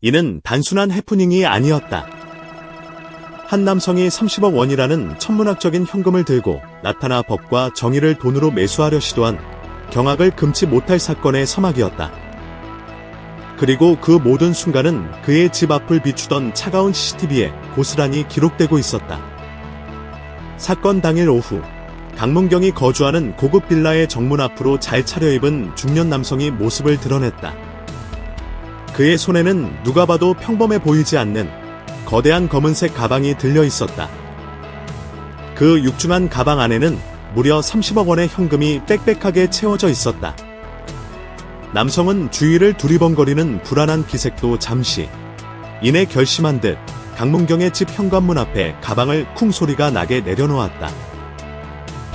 이는 단순한 해프닝이 아니었다. 한 남성이 30억 원이라는 천문학적인 현금을 들고 나타나 법과 정의를 돈으로 매수하려 시도한 경악을 금치 못할 사건의 서막이었다. 그리고 그 모든 순간은 그의 집 앞을 비추던 차가운 CCTV에 고스란히 기록되고 있었다. 사건 당일 오후, 강문경이 거주하는 고급 빌라의 정문 앞으로 잘 차려입은 중년 남성이 모습을 드러냈다. 그의 손에는 누가 봐도 평범해 보이지 않는 거대한 검은색 가방이 들려 있었다. 그 육중한 가방 안에는 무려 30억 원의 현금이 빽빽하게 채워져 있었다. 남성은 주위를 두리번거리는 불안한 기색도 잠시 이내 결심한 듯 강문경의 집 현관문 앞에 가방을 쿵 소리가 나게 내려놓았다.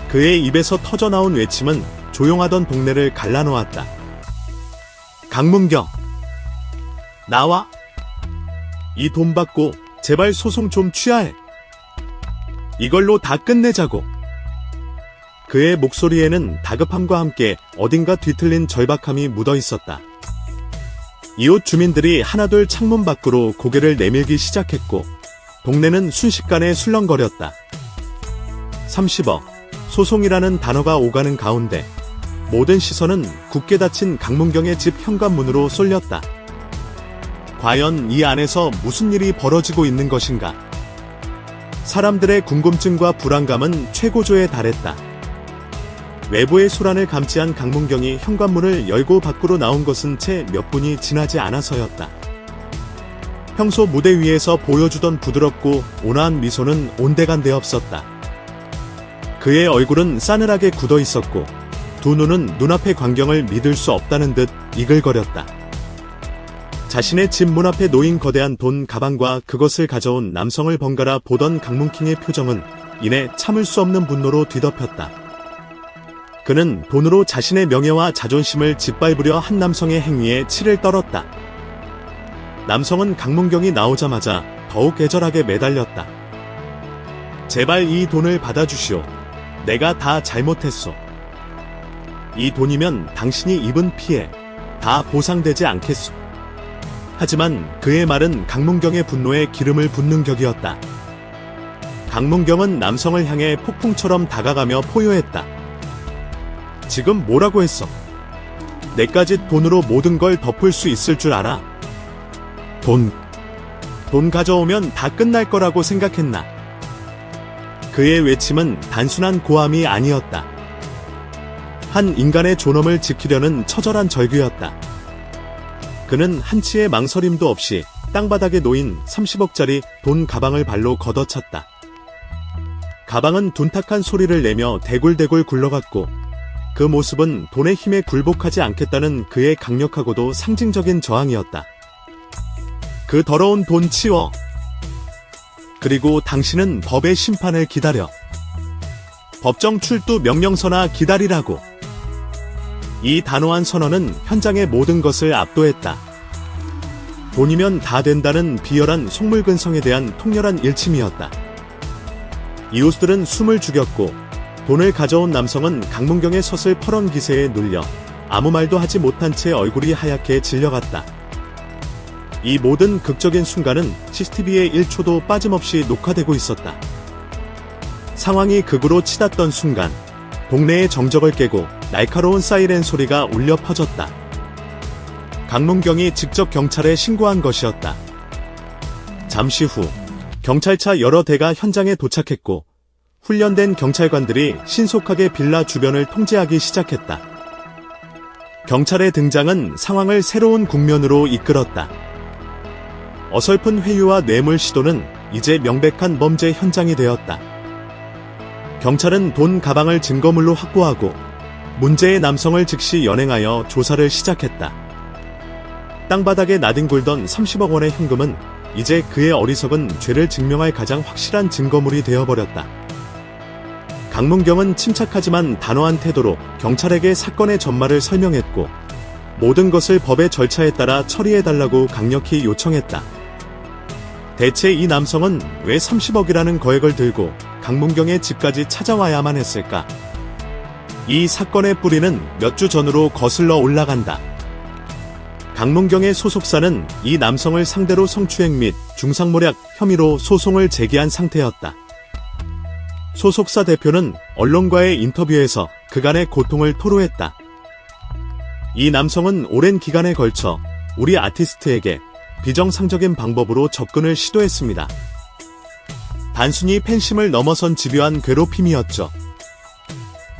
그의 입에서 터져나온 외침은 조용하던 동네를 갈라놓았다. 강문경! 나와! 이 돈 받고 제발 소송 좀 취하해! 이걸로 다 끝내자고! 그의 목소리에는 다급함과 함께 어딘가 뒤틀린 절박함이 묻어 있었다. 이웃 주민들이 하나둘 창문 밖으로 고개를 내밀기 시작했고 동네는 순식간에 술렁거렸다. 30억, 소송이라는 단어가 오가는 가운데 모든 시선은 굳게 닫힌 강문경의 집 현관문으로 쏠렸다. 과연 이 안에서 무슨 일이 벌어지고 있는 것인가? 사람들의 궁금증과 불안감은 최고조에 달했다. 외부의 소란을 감지한 강문경이 현관문을 열고 밖으로 나온 것은 채 몇 분이 지나지 않아서였다. 평소 무대 위에서 보여주던 부드럽고 온화한 미소는 온데간데 없었다. 그의 얼굴은 싸늘하게 굳어 있었고 두 눈은 눈앞의 광경을 믿을 수 없다는 듯 이글거렸다. 자신의 집 문 앞에 놓인 거대한 돈 가방과 그것을 가져온 남성을 번갈아 보던 강문킹의 표정은 이내 참을 수 없는 분노로 뒤덮였다. 그는 돈으로 자신의 명예와 자존심을 짓밟으려 한 남성의 행위에 치를 떨었다. 남성은 강문경이 나오자마자 더욱 애절하게 매달렸다. 제발 이 돈을 받아주시오. 내가 다 잘못했소. 이 돈이면 당신이 입은 피해 다 보상되지 않겠소. 하지만 그의 말은 강문경의 분노에 기름을 붓는 격이었다. 강문경은 남성을 향해 폭풍처럼 다가가며 포효했다. 지금 뭐라고 했어? 내까지 돈으로 모든 걸 덮을 수 있을 줄 알아? 돈 가져오면 다 끝날 거라고 생각했나? 그의 외침은 단순한 고함이 아니었다. 한 인간의 존엄을 지키려는 처절한 절규였다. 그는 한치의 망설임도 없이 땅바닥에 놓인 30억짜리 돈 가방을 발로 걷어찼다. 가방은 둔탁한 소리를 내며 대굴대굴 굴러갔고 그 모습은 돈의 힘에 굴복하지 않겠다는 그의 강력하고도 상징적인 저항이었다. 그 더러운 돈 치워. 그리고 당신은 법의 심판을 기다려. 법정 출두 명령서나 기다리라고. 이 단호한 선언은 현장의 모든 것을 압도했다. 돈이면 다 된다는 비열한 속물근성에 대한 통렬한 일침이었다. 이웃들은 숨을 죽였고 돈을 가져온 남성은 강문경의 섰을 퍼런 기세에 눌려 아무 말도 하지 못한 채 얼굴이 하얗게 질려갔다. 이 모든 극적인 순간은 CCTV에 1초도 빠짐없이 녹화되고 있었다. 상황이 극으로 치닫던 순간 동네의 정적을 깨고 날카로운 사이렌 소리가 울려 퍼졌다. 강문경이 직접 경찰에 신고한 것이었다. 잠시 후 경찰차 여러 대가 현장에 도착했고 훈련된 경찰관들이 신속하게 빌라 주변을 통제하기 시작했다. 경찰의 등장은 상황을 새로운 국면으로 이끌었다. 어설픈 회유와 뇌물 시도는 이제 명백한 범죄 현장이 되었다. 경찰은 돈 가방을 증거물로 확보하고 문제의 남성을 즉시 연행하여 조사를 시작했다. 땅바닥에 나뒹굴던 30억 원의 현금은 이제 그의 어리석은 죄를 증명할 가장 확실한 증거물이 되어버렸다. 강문경은 침착하지만 단호한 태도로 경찰에게 사건의 전말을 설명했고 모든 것을 법의 절차에 따라 처리해달라고 강력히 요청했다. 대체 이 남성은 왜 30억이라는 거액을 들고 강문경의 집까지 찾아와야만 했을까? 이 사건의 뿌리는 몇 주 전으로 거슬러 올라간다. 강문경의 소속사는 이 남성을 상대로 성추행 및 중상모략 혐의로 소송을 제기한 상태였다. 소속사 대표는 언론과의 인터뷰에서 그간의 고통을 토로했다. 이 남성은 오랜 기간에 걸쳐 우리 아티스트에게 비정상적인 방법으로 접근을 시도했습니다. 단순히 팬심을 넘어선 집요한 괴롭힘이었죠.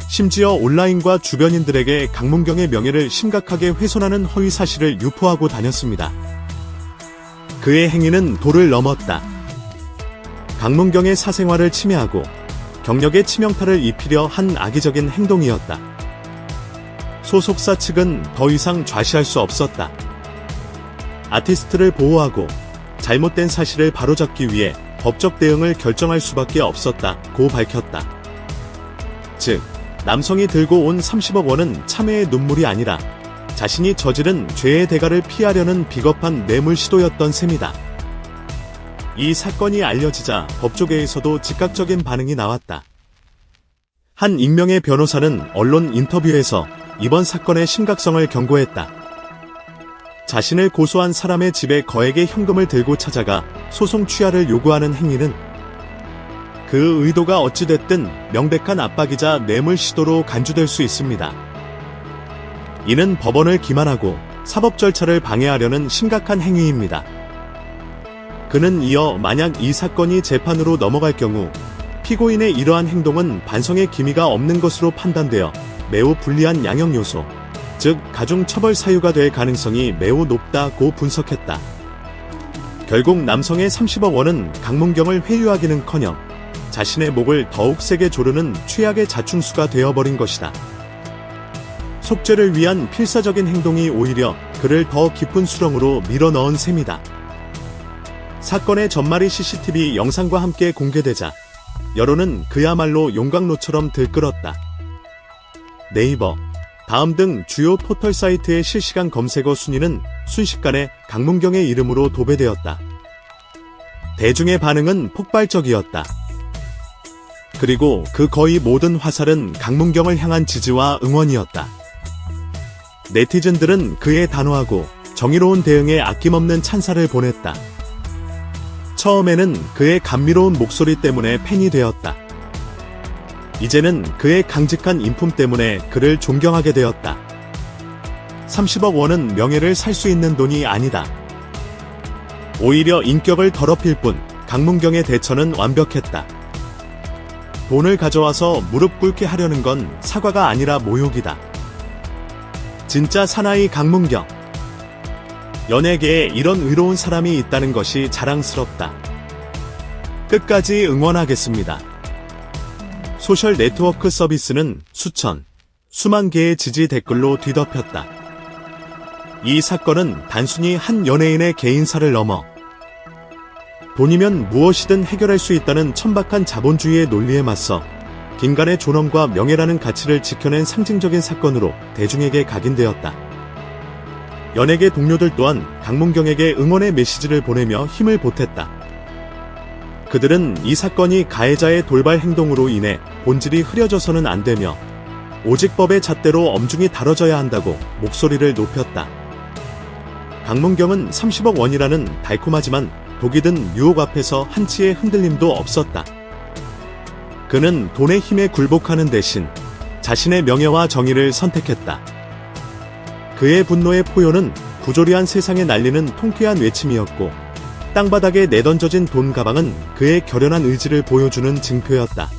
심지어 온라인과 주변인들에게 강문경의 명예를 심각하게 훼손하는 허위 사실을 유포하고 다녔습니다. 그의 행위는 도를 넘었다. 강문경의 사생활을 침해하고 경력에 치명타를 입히려 한 악의적인 행동이었다. 소속사 측은 더 이상 좌시할 수 없었다. 아티스트를 보호하고 잘못된 사실을 바로잡기 위해 법적 대응을 결정할 수밖에 없었다고 밝혔다. 즉, 남성이 들고 온 30억 원은 참회의 눈물이 아니라 자신이 저지른 죄의 대가를 피하려는 비겁한 뇌물 시도였던 셈이다. 이 사건이 알려지자 법조계에서도 즉각적인 반응이 나왔다. 한 익명의 변호사는 언론 인터뷰에서 이번 사건의 심각성을 경고했다. 자신을 고소한 사람의 집에 거액의 현금을 들고 찾아가 소송 취하를 요구하는 행위는 그 의도가 어찌됐든 명백한 압박이자 뇌물 시도로 간주될 수 있습니다. 이는 법원을 기만하고 사법 절차를 방해하려는 심각한 행위입니다. 그는 이어 만약 이 사건이 재판으로 넘어갈 경우 피고인의 이러한 행동은 반성의 기미가 없는 것으로 판단되어 매우 불리한 양형 요소, 즉 가중 처벌 사유가 될 가능성이 매우 높다고 분석했다. 결국 남성의 30억 원은 강문경을 회유하기는커녕 자신의 목을 더욱 세게 조르는 최악의 자충수가 되어버린 것이다. 속죄를 위한 필사적인 행동이 오히려 그를 더 깊은 수렁으로 밀어넣은 셈이다. 사건의 전말이 CCTV 영상과 함께 공개되자 여론은 그야말로 용광로처럼 들끓었다. 네이버, 다음 등 주요 포털 사이트의 실시간 검색어 순위는 순식간에 강문경의 이름으로 도배되었다. 대중의 반응은 폭발적이었다. 그리고 그 거의 모든 화살은 강문경을 향한 지지와 응원이었다. 네티즌들은 그의 단호하고 정의로운 대응에 아낌없는 찬사를 보냈다. 처음에는 그의 감미로운 목소리 때문에 팬이 되었다. 이제는 그의 강직한 인품 때문에 그를 존경하게 되었다. 30억 원은 명예를 살 수 있는 돈이 아니다. 오히려 인격을 더럽힐 뿐 강문경의 대처는 완벽했다. 돈을 가져와서 무릎 꿇게 하려는 건 사과가 아니라 모욕이다. 진짜 사나이 강문경. 연예계에 이런 의로운 사람이 있다는 것이 자랑스럽다. 끝까지 응원하겠습니다. 소셜 네트워크 서비스는 수만 개의 지지 댓글로 뒤덮였다. 이 사건은 단순히 한 연예인의 개인사를 넘어 돈이면 무엇이든 해결할 수 있다는 천박한 자본주의의 논리에 맞서 인간의 존엄과 명예라는 가치를 지켜낸 상징적인 사건으로 대중에게 각인되었다. 연예계 동료들 또한 강문경에게 응원의 메시지를 보내며 힘을 보탰다. 그들은 이 사건이 가해자의 돌발 행동으로 인해 본질이 흐려져서는 안 되며 오직 법의 잣대로 엄중히 다뤄져야 한다고 목소리를 높였다. 강문경은 30억 원이라는 달콤하지만 독이 든 유혹 앞에서 한치의 흔들림도 없었다. 그는 돈의 힘에 굴복하는 대신 자신의 명예와 정의를 선택했다. 그의 분노의 포효는 부조리한 세상에 날리는 통쾌한 외침이었고 땅바닥에 내던져진 돈 가방은 그의 결연한 의지를 보여주는 증표였다.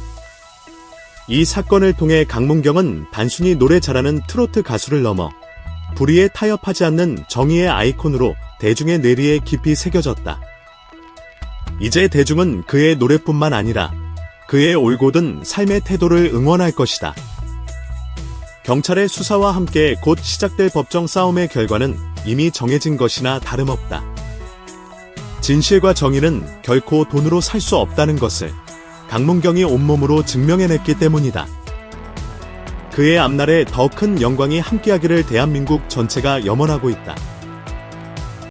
이 사건을 통해 강문경은 단순히 노래 잘하는 트로트 가수를 넘어 불의에 타협하지 않는 정의의 아이콘으로 대중의 뇌리에 깊이 새겨졌다. 이제 대중은 그의 노래뿐만 아니라 그의 올곧은 삶의 태도를 응원할 것이다. 경찰의 수사와 함께 곧 시작될 법정 싸움의 결과는 이미 정해진 것이나 다름없다. 진실과 정의는 결코 돈으로 살 수 없다는 것을 강문경이 온몸으로 증명해냈기 때문이다. 그의 앞날에 더 큰 영광이 함께하기를 대한민국 전체가 염원하고 있다.